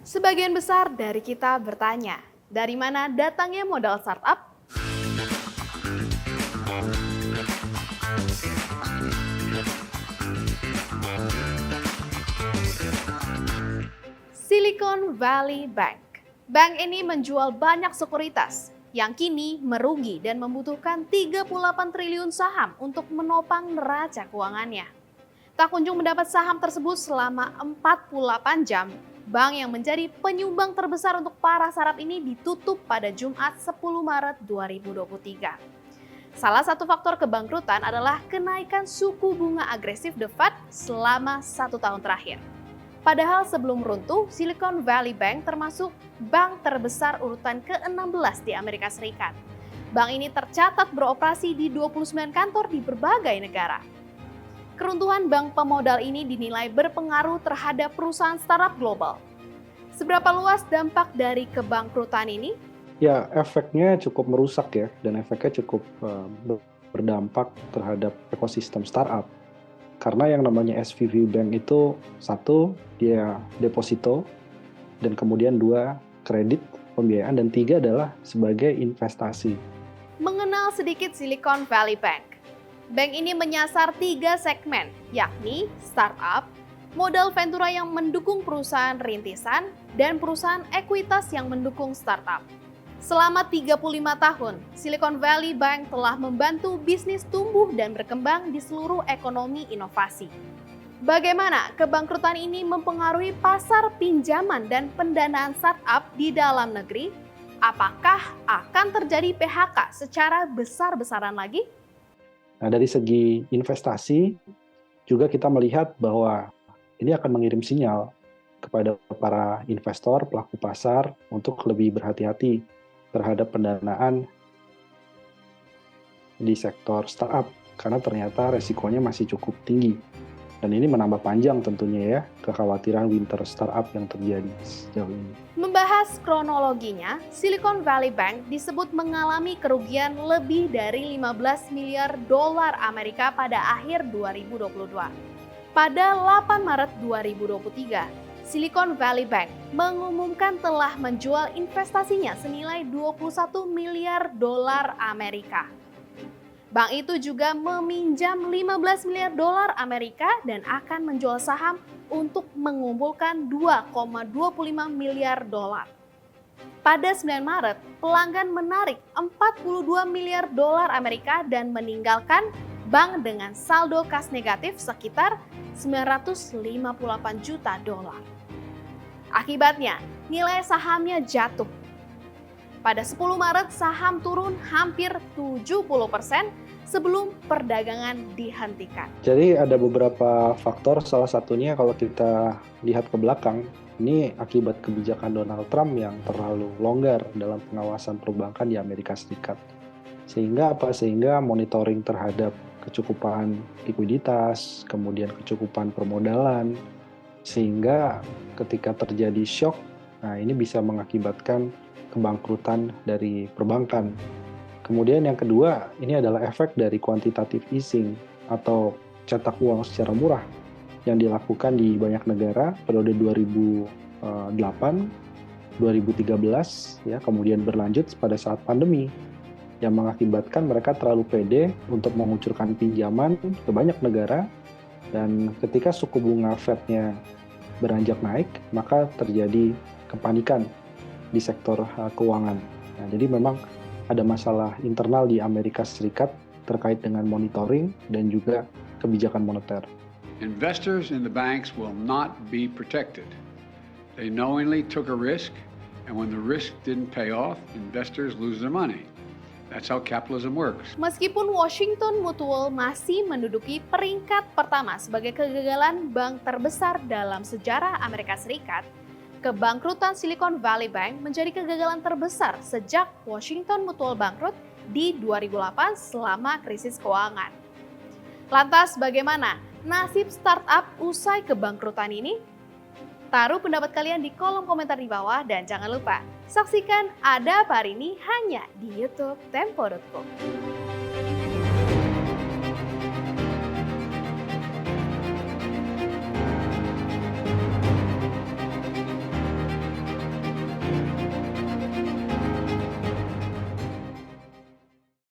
Sebagian besar dari kita bertanya, dari mana datangnya modal startup? Silicon Valley Bank. Bank ini menjual banyak sekuritas yang kini merugi dan membutuhkan 38 triliun saham untuk menopang neraca keuangannya. Tak kunjung mendapat saham tersebut selama 48 jam, bank yang menjadi penyumbang terbesar untuk para startup ini ditutup pada Jumat 10 Maret 2023. Salah satu faktor kebangkrutan adalah kenaikan suku bunga agresif The Fed selama 1 tahun terakhir. Padahal sebelum runtuh, Silicon Valley Bank termasuk bank terbesar urutan ke-16 di Amerika Serikat. Bank ini tercatat beroperasi di 29 kantor di berbagai negara. Keruntuhan bank pemodal ini dinilai berpengaruh terhadap perusahaan startup global. Seberapa luas dampak dari kebangkrutan ini? Ya, efeknya cukup merusak ya, dan efeknya cukup berdampak terhadap ekosistem startup. Karena yang namanya SVB Bank itu satu, dia deposito, dan kemudian dua, kredit, pembiayaan, dan tiga adalah sebagai investasi. Mengenal sedikit Silicon Valley Bank. Bank ini menyasar 3 segmen, yakni startup, modal ventura yang mendukung perusahaan rintisan, dan perusahaan ekuitas yang mendukung startup. Selama 35 tahun, Silicon Valley Bank telah membantu bisnis tumbuh dan berkembang di seluruh ekonomi inovasi. Bagaimana kebangkrutan ini mempengaruhi pasar pinjaman dan pendanaan startup di dalam negeri? Apakah akan terjadi PHK secara besar-besaran lagi? Nah, dari segi investasi, juga kita melihat bahwa ini akan mengirim sinyal kepada para investor, pelaku pasar untuk lebih berhati-hati terhadap pendanaan di sektor startup karena ternyata resikonya masih cukup tinggi. Dan ini menambah panjang tentunya ya kekhawatiran winter startup yang terjadi sejauh ini. Membahas kronologinya, Silicon Valley Bank disebut mengalami kerugian lebih dari 15 miliar dolar Amerika pada akhir 2022. Pada 8 Maret 2023, Silicon Valley Bank mengumumkan telah menjual investasinya senilai 21 miliar dolar Amerika. Bank itu juga meminjam 15 miliar dolar Amerika dan akan menjual saham untuk mengumpulkan 2,25 miliar dolar. Pada 9 Maret, pelanggan menarik 42 miliar dolar Amerika dan meninggalkan bank dengan saldo kas negatif sekitar 958 juta dolar. Akibatnya, nilai sahamnya jatuh. Pada 10 Maret, saham turun hampir 70% sebelum perdagangan dihentikan. Jadi ada beberapa faktor, salah satunya kalau kita lihat ke belakang, ini akibat kebijakan Donald Trump yang terlalu longgar dalam pengawasan perbankan di Amerika Serikat. Sehingga monitoring terhadap kecukupan likuiditas, kemudian kecukupan permodalan, sehingga ketika terjadi shock, nah ini bisa mengakibatkan kebangkrutan dari perbankan. Kemudian yang kedua, ini adalah efek dari quantitative easing atau cetak uang secara murah yang dilakukan di banyak negara periode 2008, 2013, ya, kemudian berlanjut pada saat pandemi yang mengakibatkan mereka terlalu pede untuk mengucurkan pinjaman ke banyak negara. Dan ketika suku bunga Fed-nya beranjak naik, maka terjadi kepanikan di sektor keuangan. Nah, jadi memang ada masalah internal di Amerika Serikat terkait dengan monitoring dan juga kebijakan moneter. Investors in the banks will not be protected. They knowingly took a risk, and when the risk didn't pay off, investors lose their money. That's how capitalism works. Meskipun Washington Mutual masih menduduki peringkat pertama sebagai kegagalan bank terbesar dalam sejarah Amerika Serikat, kebangkrutan Silicon Valley Bank menjadi kegagalan terbesar sejak Washington Mutual bangkrut di 2008 selama krisis keuangan. Lantas bagaimana nasib startup usai kebangkrutan ini? Taruh pendapat kalian di kolom komentar di bawah dan jangan lupa saksikan Ada Apa Hari Ini hanya di YouTube Tempo.co.